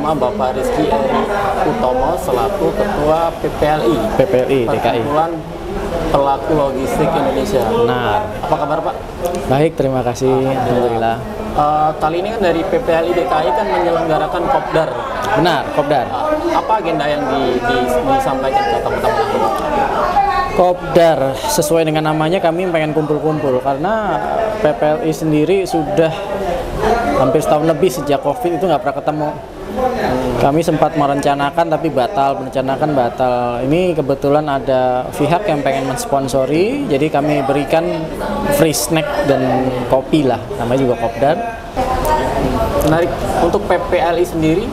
bersama Bapak Rizky Eri Utomo selaku Ketua PPLI DKI. Perkumpulan Pelaku Logistik Indonesia. Benar. Apa kabar Pak? Baik, terima kasih. Alhamdulillah. Kali ini kan dari PPLI DKI kan menyelenggarakan Kopdar. Benar, Kopdar. Apa agenda yang disampaikan ke teman-teman? Kopdar, sesuai dengan namanya kami pengen kumpul-kumpul karena PPLI sendiri sudah hampir setahun lebih sejak COVID itu nggak pernah ketemu. Kami sempat merencanakan tapi merencanakan batal. Ini kebetulan ada pihak yang pengen mensponsori, jadi kami berikan free snack dan kopi lah, namanya juga Kopdar. Menarik. Untuk PPLI sendiri,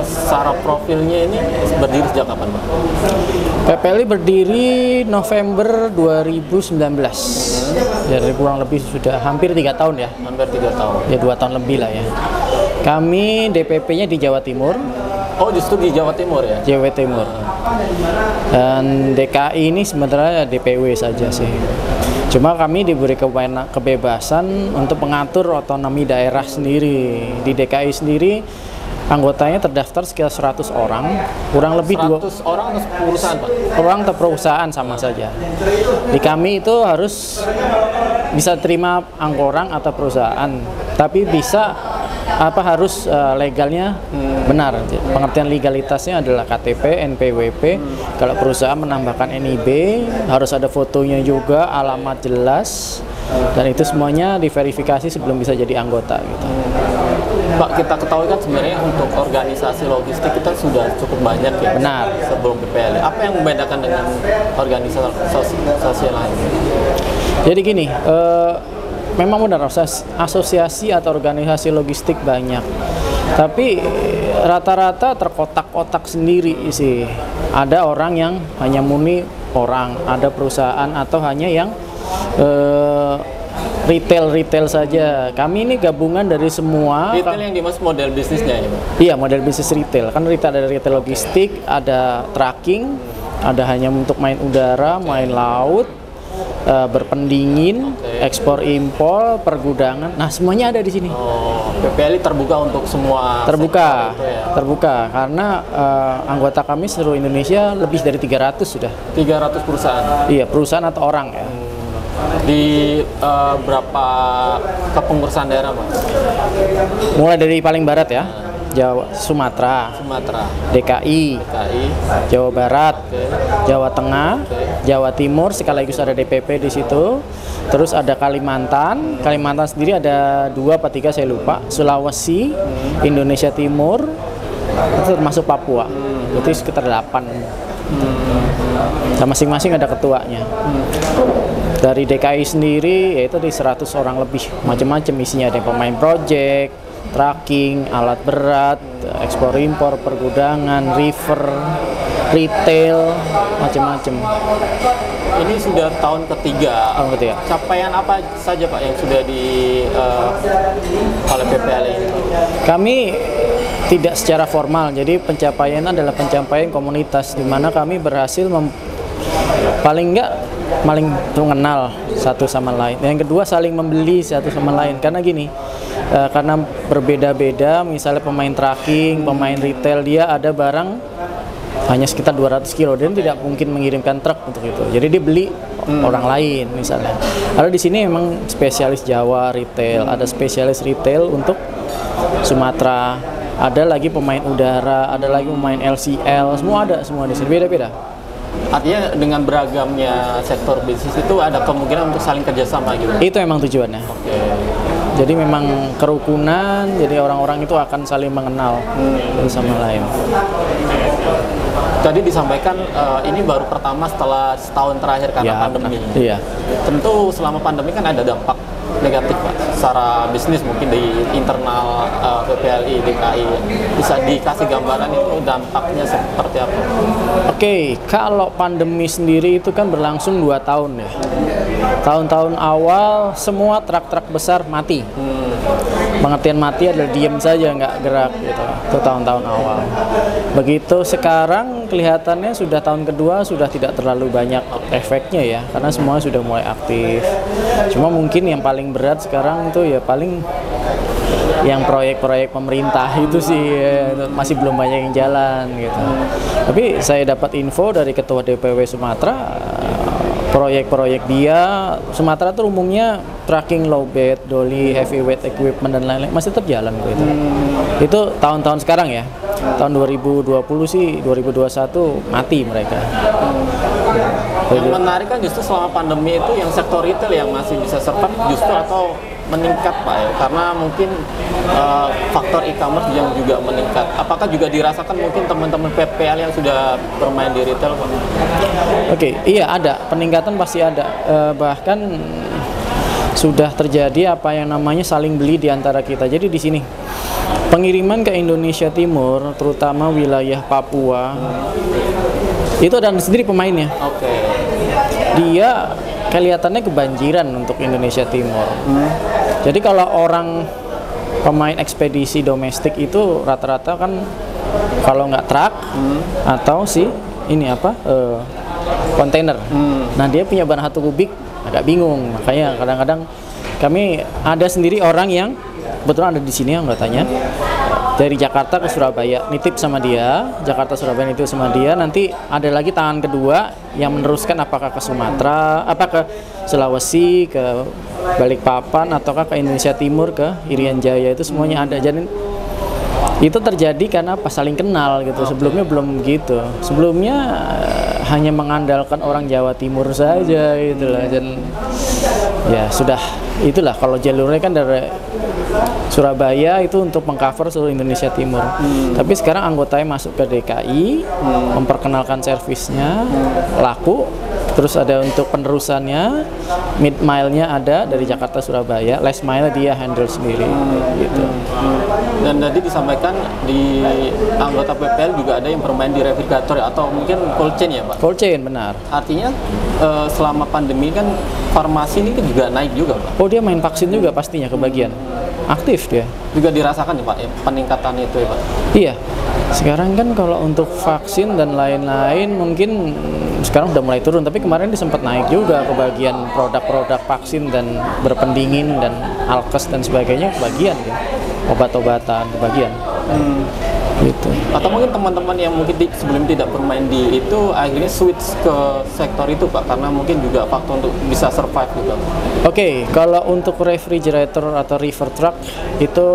secara profilnya ini berdiri sejak kapan Pak? PPLI berdiri November 2019, jadi kurang lebih sudah hampir 3 tahun ya. Hampir 3 tahun. Ya 2 tahun lebih lah ya. Kami DPP-nya di Jawa Timur. Oh, justru di Jawa Timur ya? Jawa Timur. Dan DKI ini sebenarnya DPW saja sih. Cuma kami diberi kebebasan untuk mengatur otonomi daerah sendiri. Di DKI sendiri anggotanya terdaftar sekitar 100 orang, kurang lebih 100 orang atau perusahaan Pak? orang atau perusahaan sama saja. Di kami itu harus bisa terima orang atau perusahaan, tapi harus legalnya benar. Pengertian legalitasnya adalah KTP, NPWP. Kalau perusahaan menambahkan NIB, harus ada fotonya juga, alamat jelas, dan itu semuanya diverifikasi sebelum bisa jadi anggota gitu. Pak, kita ketahui kan sebenarnya untuk organisasi logistik kita sudah cukup banyak ya. Benar. Sebelum PPLI. Apa yang membedakan dengan organisasi lain? Jadi gini, memang benar asosiasi atau organisasi logistik banyak, tapi rata-rata terkotak-kotak sendiri sih. Ada orang yang hanya murni orang, ada perusahaan atau hanya yang retail saja. Kami ini gabungan dari semua. Retail yang dimaksud model bisnisnya ya Pak? Iya, model bisnis retail. Kan retail ada retail logistik, ada tracking, ada hanya untuk main udara, main laut, berpendingin, ekspor impor, pergudangan. Nah, semuanya ada di sini. Oh, PPLI terbuka untuk semua. Terbuka, itu ya? terbuka karena anggota kami seluruh Indonesia lebih dari 300 sudah. 300 perusahaan. Iya, perusahaan atau orang ya. Di berapa kepengurusan daerah Pak? Mulai dari paling barat ya, Sumatera, DKI, Jawa Barat, Jawa Tengah, Jawa Timur, sekaligus ada DPP di situ. Terus ada Kalimantan sendiri ada 2 atau 3 saya lupa, Sulawesi, Indonesia Timur, itu termasuk Papua, itu sekitar 8. Nah, masing-masing ada ketuanya. Dari DKI sendiri yaitu di 100 orang lebih, macam-macam isinya, ada yang pemain project, tracking, alat berat, ekspor impor, pergudangan, river, retail, macam-macam. Ini sudah tahun ketiga. Capaian apa saja Pak yang sudah oleh PPLI ini? Kami tidak secara formal, jadi pencapaian adalah pencapaian komunitas di mana kami berhasil paling mengenal satu sama lain. Yang kedua, saling membeli satu sama lain. Karena gini, karena berbeda-beda, misalnya pemain tracking, pemain retail, dia ada barang hanya sekitar 200 kilo dan tidak mungkin mengirimkan truk untuk itu. Jadi dia beli orang lain misalnya. Ada di sini memang spesialis Jawa retail, ada spesialis retail untuk Sumatera, ada lagi pemain udara, ada lagi pemain LCL, semua di sini, beda-beda. Artinya dengan beragamnya sektor bisnis itu ada kemungkinan untuk saling kerjasama gitu? Itu memang tujuannya. Jadi memang kerukunan, jadi orang-orang itu akan saling mengenal satu sama lain. Tadi disampaikan ini baru pertama setelah setahun terakhir karena pandemi. Iya. Tentu selama pandemi kan ada dampak negatif Pak, secara bisnis mungkin di internal PPLI DKI. Bisa dikasih gambaran itu dampaknya seperti apa? Oke, kalau pandemi sendiri itu kan berlangsung 2 tahun ya. Tahun-tahun awal semua truk-truk besar mati. Pengertian mati adalah diam saja, nggak gerak gitu. Itu tahun-tahun awal. Begitu sekarang kelihatannya sudah tahun kedua sudah tidak terlalu banyak efeknya ya, karena semua sudah mulai aktif. Cuma mungkin yang paling berat sekarang itu ya paling yang proyek-proyek pemerintah itu sih masih belum banyak yang jalan gitu. Tapi saya dapat info dari Ketua DPW Sumatera, proyek-proyek dia Sumatera tuh umumnya tracking low bed, dolly, heavyweight equipment dan lain-lain masih tetap jalan gitu. Itu tahun-tahun sekarang ya. Tahun 2020 sih 2021 mati mereka. Yang menarik kan justru selama pandemi itu yang sektor retail yang masih bisa survive justru atau meningkat Pak ya, karena mungkin faktor e-commerce yang juga meningkat. Apakah juga dirasakan mungkin teman-teman PPL yang sudah bermain di retail Pak? Oke, iya ada peningkatan pasti ada. Bahkan sudah terjadi apa yang namanya saling beli di antara kita. Jadi di sini pengiriman ke Indonesia Timur, terutama wilayah Papua, itu ada sendiri pemainnya. Oke. Dia kelihatannya kebanjiran untuk Indonesia Timur. Jadi kalau orang pemain ekspedisi domestik itu rata-rata kan kalau nggak truk atau ini apa kontainer. Nah dia punya bahan 1 kubik agak bingung. Makanya kadang-kadang kami ada sendiri orang yang kebetulan ada di sini yang tanya dari Jakarta ke Surabaya nitip sama dia, Jakarta Surabaya nitip sama dia, nanti ada lagi tangan kedua yang meneruskan apakah ke Sumatera, ke Sulawesi, ke Balikpapan, ataukah ke Indonesia Timur, ke Irian Jaya, itu semuanya ada. Jadi itu terjadi karena apa? Saling kenal gitu. Sebelumnya belum gitu. Sebelumnya hanya mengandalkan orang Jawa Timur saja itulah, dan ya sudah itulah kalau jalurnya kan dari Surabaya itu untuk mengcover seluruh Indonesia Timur. Tapi sekarang anggotanya masuk ke DKI, memperkenalkan servisnya, laku. Terus ada untuk penerusannya, mid mile-nya ada dari Jakarta Surabaya, last mile dia handle sendiri gitu. Dan tadi disampaikan di anggota PPL juga ada yang bermain di refrigerator atau mungkin cold chain ya Pak? Cold chain, benar. Artinya selama pandemi kan farmasi ini juga naik juga Pak? Oh dia main vaksin juga pastinya kebagian. Aktif dia. Juga dirasakan ya Pak ya, peningkatan itu ya Pak? Iya. Sekarang kan kalau untuk vaksin dan lain-lain mungkin sekarang udah mulai turun, tapi kemarin dia sempat naik juga kebagian produk-produk vaksin dan berpendingin dan alkes dan sebagainya kebagian ya. Obat-obatan kebagian. Gitu. Atau mungkin teman-teman yang mungkin sebelum tidak bermain di itu akhirnya switch ke sektor itu Pak, karena mungkin juga faktor untuk bisa survive juga. Oke, kalau untuk refrigerator atau river truck itu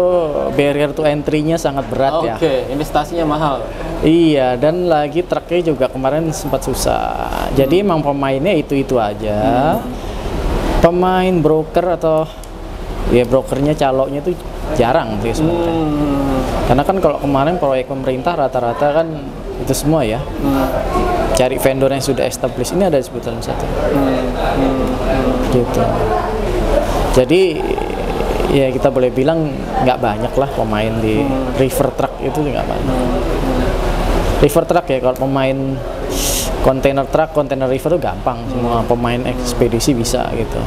barrier to entry-nya sangat berat ya. Oke, investasinya mahal. Iya, dan lagi truknya juga kemarin sempat susah. Jadi emang pemainnya itu aja. Pemain broker atau ya brokernya caloknya itu jarang sih sebenarnya. Karena kan kalau kemarin proyek pemerintah rata-rata kan itu semua ya. Cari vendor yang sudah established. Ini ada sebutan satu. Gitu. Jadi ya kita boleh bilang nggak banyak lah pemain di river truck itu nggak banyak. River truck ya, kalau pemain container truck, container river itu gampang. Semua pemain ekspedisi bisa gitu.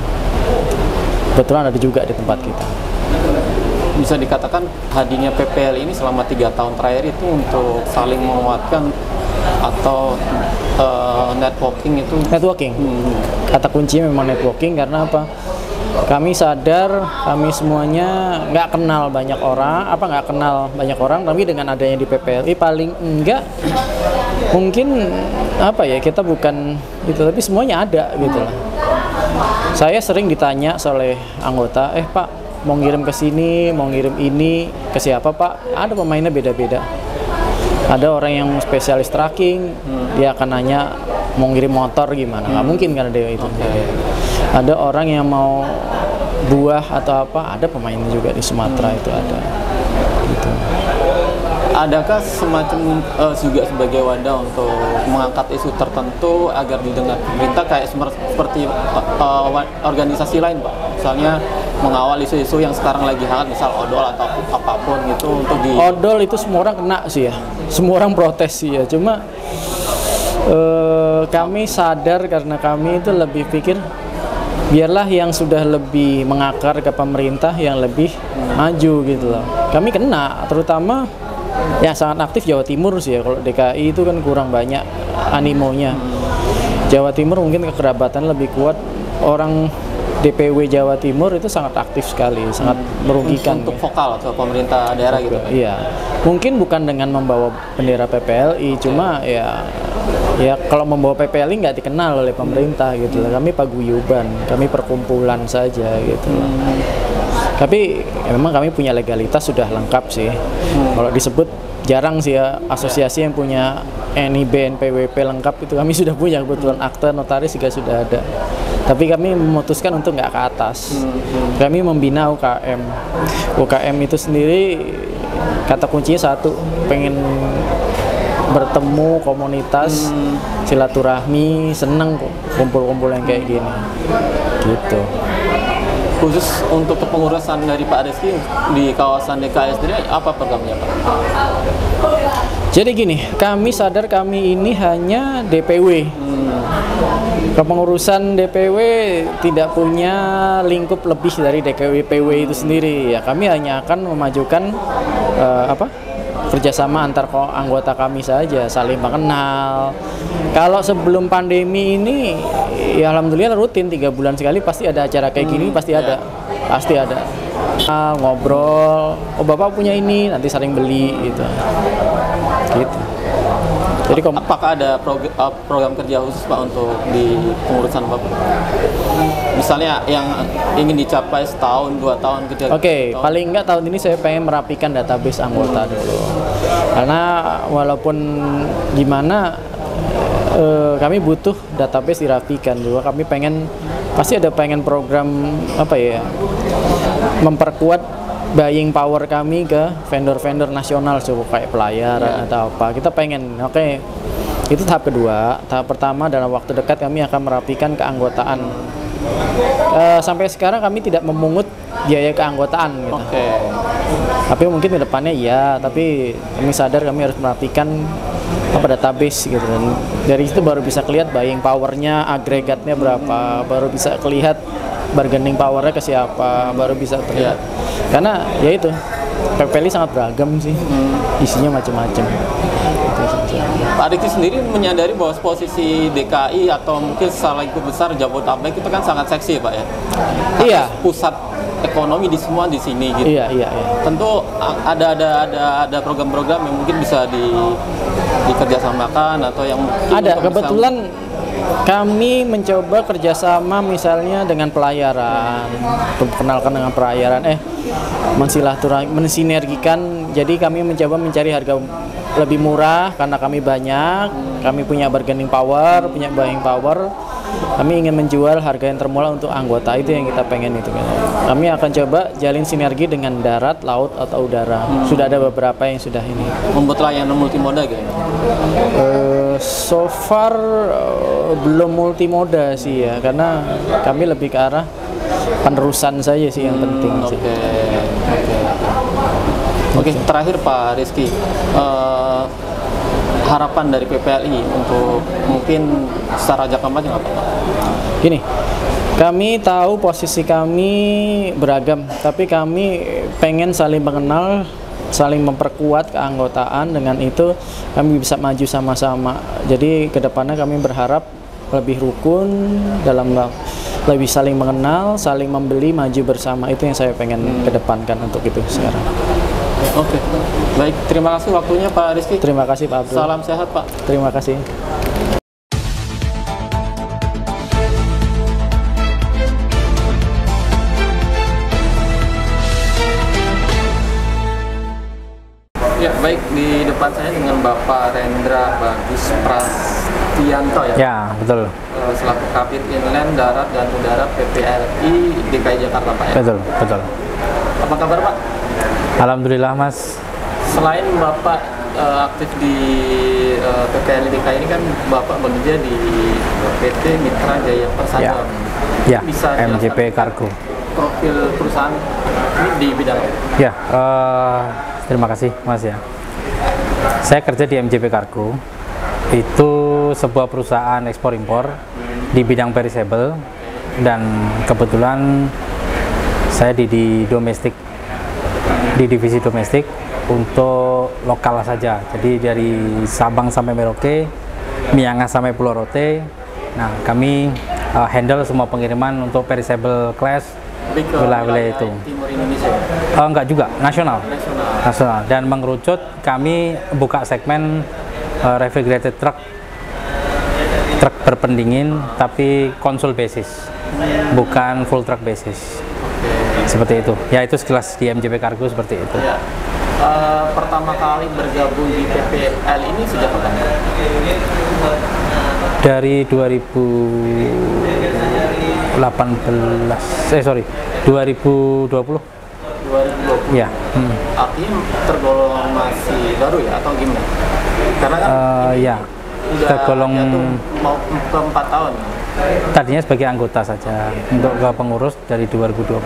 Kebetulan ada juga di tempat kita. Bisa dikatakan hadirnya PPL ini selama 3 tahun terakhir itu untuk saling menguatkan atau networking itu? Networking. Kata kuncinya memang networking, karena apa? Kami sadar kami semuanya nggak kenal banyak orang, tapi dengan adanya di PPLI paling enggak mungkin apa ya, kita bukan itu, tapi semuanya ada gitu lah. Saya sering ditanya oleh anggota, Pak mau ngirim ke sini, mau ngirim ini ke siapa Pak? Ada pemainnya beda-beda. Ada orang yang spesialis tracking, dia akan nanya mau ngirim motor gimana? Nggak mungkin karena dia itu. Ada orang yang mau buah atau apa, ada pemainnya juga di Sumatera itu ada. Gitu. Adakah semacam juga sebagai wadah untuk mengangkat isu tertentu agar didengar pemerintah kayak seperti organisasi lain Pak? Misalnya mengawal isu-isu yang sekarang lagi hangat, misal odol atau apapun gitu untuk di... Odol itu semua orang kena sih ya, semua orang protes sih ya. Cuma kami sadar karena kami itu lebih pikir biarlah yang sudah lebih mengakar ke pemerintah yang lebih maju gitu loh. Kami kena, terutama yang sangat aktif Jawa Timur sih ya. Kalau DKI itu kan kurang banyak animonya. Jawa Timur mungkin kekerabatan lebih kuat. Orang DPW Jawa Timur itu sangat aktif sekali, sangat merugikan. Untuk vokal ke pemerintah daerah gitu. Iya, mungkin bukan dengan membawa bendera PPLI, cuma ya kalau membawa PPLI nggak dikenal oleh pemerintah gitu lah. Kami paguyuban, kami perkumpulan saja gitu lah. Tapi ya memang kami punya legalitas sudah lengkap sih. Kalau disebut jarang sih ya asosiasi yang punya NIB, NPWP lengkap itu kami sudah punya, kebetulan akte notaris juga sudah ada. Tapi kami memutuskan untuk nggak ke atas. Kami membina UKM. UKM itu sendiri kata kuncinya satu, pengen bertemu komunitas, silaturahmi, seneng kumpul-kumpul yang kayak gini. Gitu. Khusus untuk kepengurusan dari Pak Rizky di kawasan DKI sendiri, apa programnya Pak? Jadi gini, kami sadar kami ini hanya DPW. Kepengurusan DPW tidak punya lingkup lebih dari DPW itu sendiri. Ya, kami hanya akan memajukan kerjasama antar anggota kami saja, saling mengenal. Kalau sebelum pandemi ini, ya alhamdulillah rutin 3 bulan sekali pasti ada acara kayak gini, pasti ada. Ngobrol, oh bapak punya ini, nanti saling beli gitu. Jadi apakah ada program kerja khusus Pak untuk di pengurusan Bapak? Misalnya yang ingin dicapai setahun, 2 tahun, 3 tahun? Oke, paling enggak tahun ini saya pengen merapikan database anggota dulu. Karena walaupun gimana kami butuh database dirapikan dulu. Kami pasti ada pengen program memperkuat buying power kami ke vendor-vendor nasional, coba kayak pelayaran atau apa. Kita pengen, itu tahap kedua. Tahap pertama dalam waktu dekat kami akan merapikan keanggotaan. Sampai sekarang kami tidak memungut biaya keanggotaan gitu. Tapi mungkin ke depannya tapi kami sadar kami harus merapikan database gitu, dan dari itu baru bisa kelihatan buying powernya, agregatnya berapa, baru bisa kelihatan bargaining powernya ke siapa, baru bisa terlihat. Karena ya itu PPLI sangat beragam sih, isinya macam-macam. Pak Rizky sendiri menyadari bahwa posisi DKI atau mungkin skala lingkup besar Jabodetabek itu kan sangat seksi Pak ya. Iya. Pusat ekonomi di semua di sini gitu. Iya. Tentu ada program-program yang mungkin bisa dikerjasamakan atau yang ada. Kebetulan kami mencoba kerjasama misalnya dengan pelayaran, perkenalkan dengan pelayaran, mensinergikan. Jadi kami mencoba mencari harga lebih murah karena kami banyak, kami punya bargaining power, punya buying power. Kami ingin menjual harga yang termurah untuk anggota, itu yang kita pengen itu. Kami akan coba jalin sinergi dengan darat, laut atau udara. Sudah ada beberapa yang sudah ini. Membuat layanan multimoda gitu. So far belum multimoda sih ya, karena kami lebih ke arah penerusan saja sih yang penting. Oke, terakhir Pak Rizky, harapan dari PPLI untuk mungkin secara jangka panjang apa Pak? Gini, kami tahu posisi kami beragam, tapi kami pengen saling mengenal, saling memperkuat keanggotaan. Dengan itu kami bisa maju sama-sama. Jadi kedepannya kami berharap lebih rukun, lebih saling mengenal, saling membeli, maju bersama. Itu yang saya pengen kedepankan untuk itu sekarang. Oke, baik. Terima kasih waktunya Pak Rizky. Terima kasih Pak Abdul. Salam sehat Pak. Terima kasih. Ya, baik, di depan saya dengan Bapak Rendra Bagus Prastianto ya. Ya, betul. Selaku Kabid Inland Darat dan Udara PPLI DKI Jakarta Pak ya. Betul. Apa kabar Pak? Alhamdulillah Mas. Selain Bapak aktif di PPLI DKI ini kan Bapak bekerja di PT Mitra Jaya Persada. Ya, bisa MJP Kargo. Profil perusahaan ini di bidang apa? Ya, terima kasih Mas ya. Saya kerja di MJP Kargo. Itu sebuah perusahaan ekspor-impor di bidang perishable, dan kebetulan saya di domestik, di divisi domestik untuk lokal saja. Jadi dari Sabang sampai Merauke, Miangas sampai Pulau Rote. Nah, kami handle semua pengiriman untuk perishable class wilayah-wilayah itu. Timur Indonesia. Enggak juga, nasional. Dan mengerucut kami buka segmen refrigerated truck berpendingin tapi konsul basis, bukan full truck basis. Seperti itu. Ya itu sekilas di MJP Cargo seperti itu. Ya. Pertama kali bergabung di PPL ini sejak kapan? Dari 2020. Ya. Artinya tergolong masih baru ya atau gimana? Karena kan ya. Tergolong mau ke 4 tahun. Tadinya sebagai anggota saja, untuk ke pengurus dari 2020. Gitu.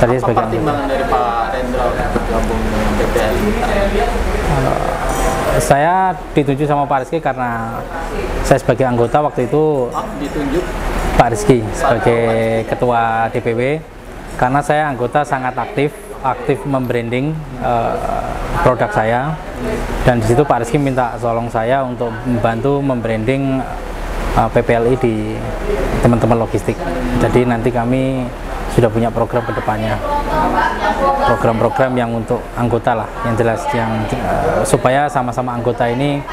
Tadinya apa sebagai pertimbangan dari Pak Rendra untuk bergabung dengan PPL? Saya ditunjuk sama Pak Rizky karena saya sebagai anggota waktu itu Ditunjuk Pak Rizky sebagai ketua DPW, karena saya anggota sangat aktif membranding produk saya, dan di situ Pak Rizky minta tolong saya untuk membantu membranding PPLI di teman-teman logistik. Jadi nanti kami sudah punya program ke depannya, program-program yang untuk anggota lah, yang jelas, yang supaya sama-sama anggota ini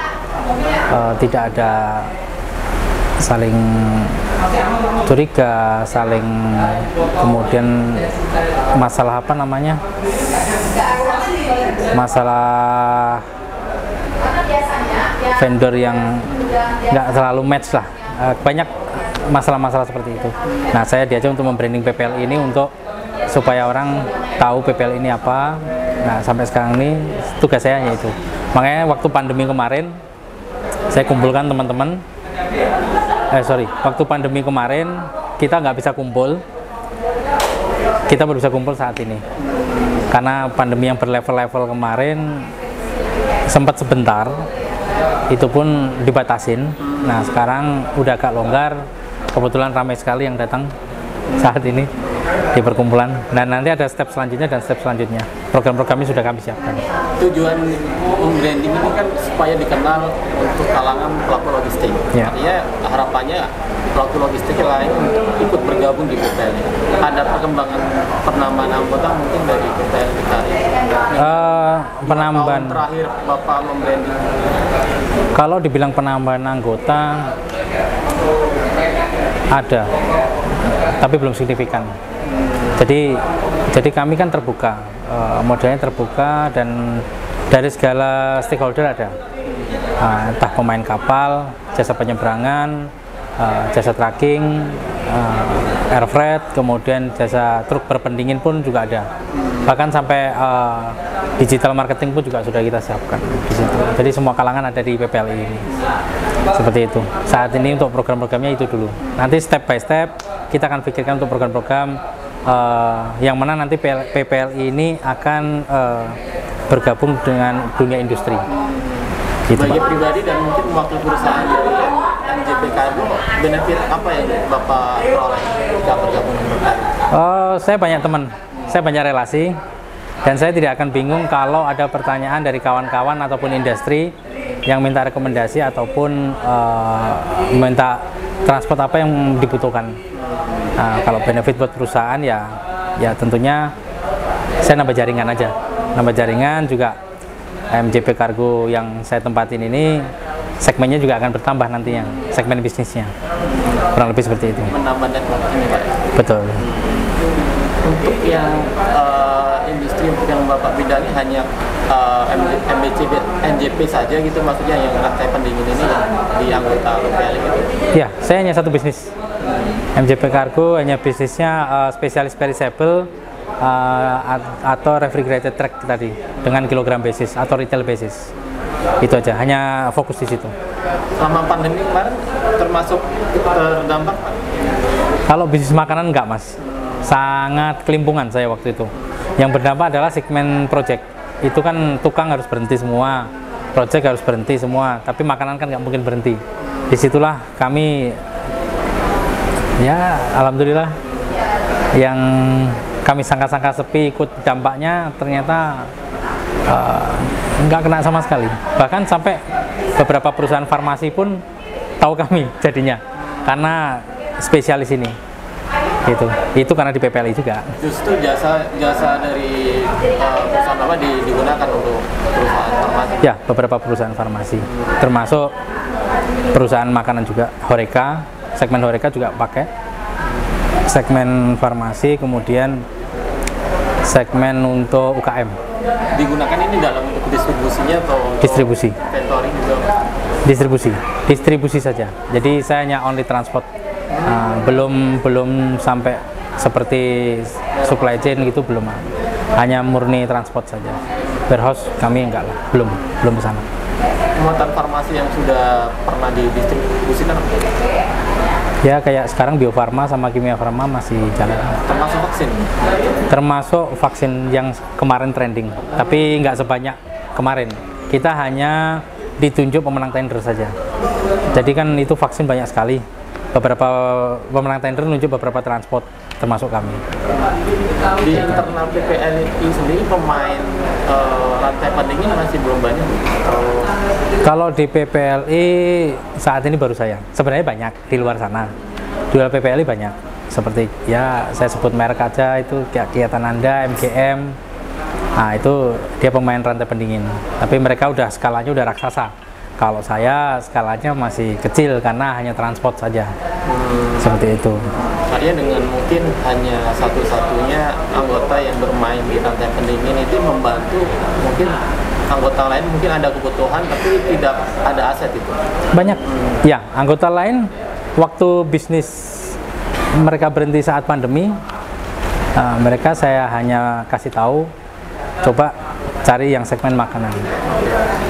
tidak ada saling curiga, saling kemudian masalah apa namanya, masalah vendor yang nggak selalu match lah, banyak masalah-masalah seperti itu. Nah, saya diajak untuk membranding PPL ini untuk supaya orang tahu PPL ini apa. Nah, sampai sekarang ini tugas saya yaitu. Makanya waktu pandemi kemarin saya kumpulkan teman-teman. Waktu pandemi kemarin kita nggak bisa kumpul. Kita baru bisa kumpul saat ini. Karena pandemi yang berlevel-level kemarin sempat sebentar, itu pun dibatasin. Nah, sekarang udah agak longgar. Kebetulan ramai sekali yang datang saat ini di perkumpulan. Dan nanti ada step selanjutnya dan step selanjutnya. Program-programnya sudah kami siapkan. Tujuan membranding ini kan supaya dikenal untuk kalangan pelaku logistik. Ya. Artinya harapannya pelaku logistik lain ikut bergabung di PPL. Ada perkembangan penambahan anggota mungkin dari PPL kita. Penambahan terakhir Bapak membranding. Kalau dibilang penambahan anggota ada, tapi belum signifikan. Jadi kami kan terbuka, modelnya terbuka, dan dari segala stakeholder ada, entah pemain kapal, jasa penyeberangan, jasa tracking, air freight, kemudian jasa truk berpendingin pun juga ada. Bahkan sampai digital marketing pun juga sudah kita siapkan di situ. Jadi semua kalangan ada di PPLI ini. Seperti itu. Saat ini untuk program-programnya itu dulu. Nanti step by step kita akan pikirkan untuk program-program yang mana nanti PPLI ini akan bergabung dengan dunia industri. Gitu, sebagai Pak. pribadi dan mungkin mewakili perusahaan dari MJP Cargo, benefit apa yang Bapak peroleh ketika bergabung dengan PPL? Saya banyak teman, saya banyak relasi, dan saya tidak akan bingung kalau ada pertanyaan dari kawan-kawan ataupun industri yang minta rekomendasi ataupun minta transport apa yang dibutuhkan. Nah, kalau benefit buat perusahaan ya tentunya saya nambah jaringan aja, nambah jaringan juga. MJP Cargo yang saya tempatin ini segmennya juga akan bertambah nantinya, segmen bisnisnya kurang lebih seperti itu. Menambah network ini, Pak. Betul. Untuk yang industri yang Bapak bidangi hanya NJP saja gitu, maksudnya yang rantai pendingin ini yang di anggota PPL gitu? Ya, saya hanya satu bisnis. MJP Cargo hanya bisnisnya spesialis perishable atau refrigerated truck tadi dengan kilogram basis atau retail basis. Itu aja, hanya fokus di situ. Selama pandemi kemarin termasuk terdampak? Kalau bisnis makanan enggak, Mas. Sangat kelimpungan saya waktu itu. Yang berdampak adalah segmen project. Itu kan tukang harus berhenti semua, project harus berhenti semua, tapi makanan kan nggak mungkin berhenti. Disitulah kami, ya alhamdulillah, yang kami sangka-sangka sepi ikut dampaknya ternyata nggak kena sama sekali. Bahkan sampai beberapa perusahaan farmasi pun tahu kami jadinya. karena spesialis ini. Itu karena di PPLI juga. Justru jasa dari perusahaan apa digunakan untuk perusahaan farmasi? Ya, beberapa perusahaan farmasi, termasuk perusahaan makanan juga. Horeca, segmen Horeca juga pakai. Segmen farmasi, kemudian segmen untuk UKM. Digunakan ini dalam untuk distribusinya atau distribusi? Inventory juga? Distribusi saja. Jadi saya hanya only transport. Belum sampai seperti supply chain gitu, belum, hanya murni transport saja. Warehouse kami enggak lah, belum ke sana. Muatan farmasi yang sudah pernah didistribusikan? Ya kayak sekarang Bio Farma sama Kimia Farma masih jalan. Termasuk vaksin? Termasuk vaksin yang kemarin trending, tapi nggak sebanyak kemarin. Kita hanya ditunjuk pemenang tender saja. Jadi kan itu vaksin banyak sekali. Beberapa pemenang tender menunjuk beberapa transport, termasuk kami. Di internal PPLI sendiri pemain rantai pendingin masih belum banyak? Kalau di PPLI saat ini baru saya. Sebenarnya banyak di luar sana. Di luar PPLI banyak. Seperti ya saya sebut merek aja, itu kegiatan Anda, MGM. Nah itu dia pemain rantai pendingin. Tapi mereka udah skalanya udah raksasa. Kalau saya skalanya masih kecil karena hanya transport saja. Seperti itu. Artinya dengan mungkin hanya satu-satunya anggota yang bermain di rantai pendingin itu membantu mungkin anggota lain mungkin ada kebutuhan tapi tidak ada aset itu. Banyak. Ya, anggota lain waktu bisnis mereka berhenti saat pandemi, mereka saya hanya kasih tahu coba cari yang segmen makanan.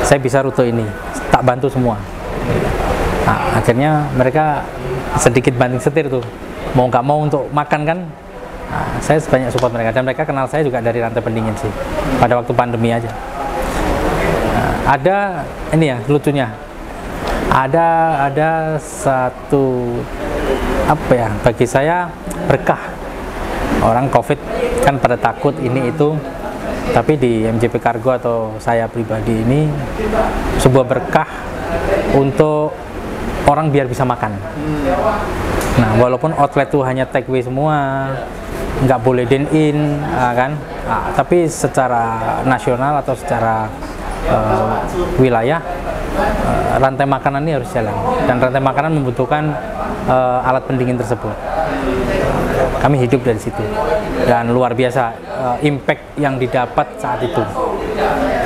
Saya bisa rute ini, tak bantu semua. Nah, akhirnya mereka sedikit banting setir tuh, mau nggak mau untuk makan kan. Nah, saya banyak support mereka dan mereka kenal saya juga dari rantai pendingin sih. Pada waktu pandemi aja. Nah, ada ini ya lucunya. Ada satu apa ya bagi saya berkah. Orang COVID kan pada takut ini itu. Tapi di MJP Kargo atau saya pribadi ini sebuah berkah untuk orang biar bisa makan. Nah, walaupun outlet itu hanya take away semua, nggak boleh dine in, kan? Nah, tapi secara nasional atau secara wilayah, rantai makanan ini harus jalan. Dan rantai makanan membutuhkan alat pendingin tersebut. Kami hidup dari situ dan luar biasa impact yang didapat saat itu.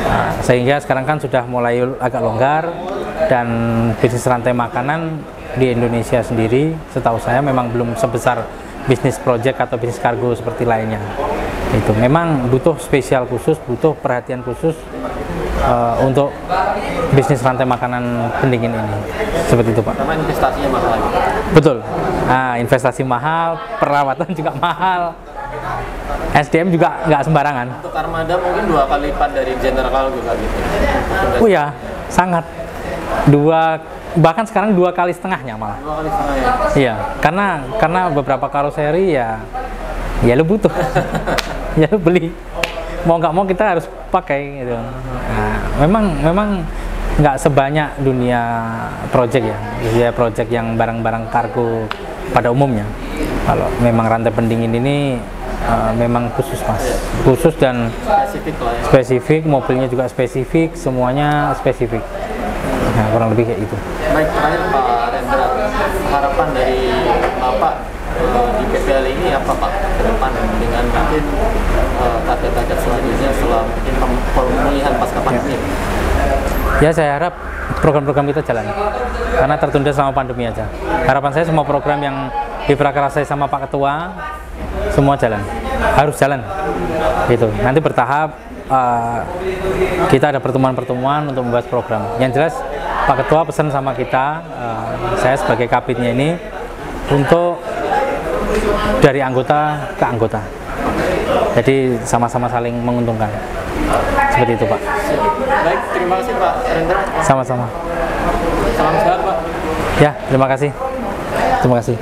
Nah, sehingga sekarang kan sudah mulai agak longgar dan bisnis rantai makanan di Indonesia sendiri setahu saya memang belum sebesar bisnis project atau bisnis kargo seperti lainnya. Itu memang butuh spesial khusus, butuh perhatian khusus untuk bisnis rantai makanan pendingin ini. Seperti itu Pak. Karena investasinya mahal lagi. Betul. Nah, investasi mahal, perawatan juga mahal, SDM juga nggak sembarangan. Untuk armada mungkin 2 kali lipat dari General Cargo gitu. Oh ya, sangat. Bahkan sekarang 2,5 kali malah. 2 kali setengah ya? Iya, karena beberapa karoseri ya lu butuh, ya lu beli. Mau nggak mau kita harus pakai gitu. Nah, memang nggak sebanyak dunia project ya, dunia project yang barang-barang kargo pada umumnya. Kalau memang rantai pendingin ini memang khusus Mas, khusus dan Spesifik lah ya. spesifik, mobilnya juga spesifik, semuanya spesifik. Nah, kurang lebih kayak itu. Baik, terakhir Pak Rendra, harapan dari Bapak di PPL ini apa Pak ke depan dengan mungkin target-target selanjutnya setelah mungkin pemulihan pasca pandemi? Ya saya harap program-program kita jalan karena tertunda selama pandemi aja. Harapan saya semua program yang diprakarsai sama Pak Ketua semua jalan, harus jalan gitu. Nanti bertahap kita ada pertemuan-pertemuan untuk membahas program. Yang jelas Pak Ketua pesan sama kita, saya sebagai kabinnya ini untuk dari anggota ke anggota. Jadi sama-sama saling menguntungkan. Seperti itu Pak. Baik, terima kasih Pak Rendra. Sama-sama. Salam sehat Pak. Ya, terima kasih. Terima kasih.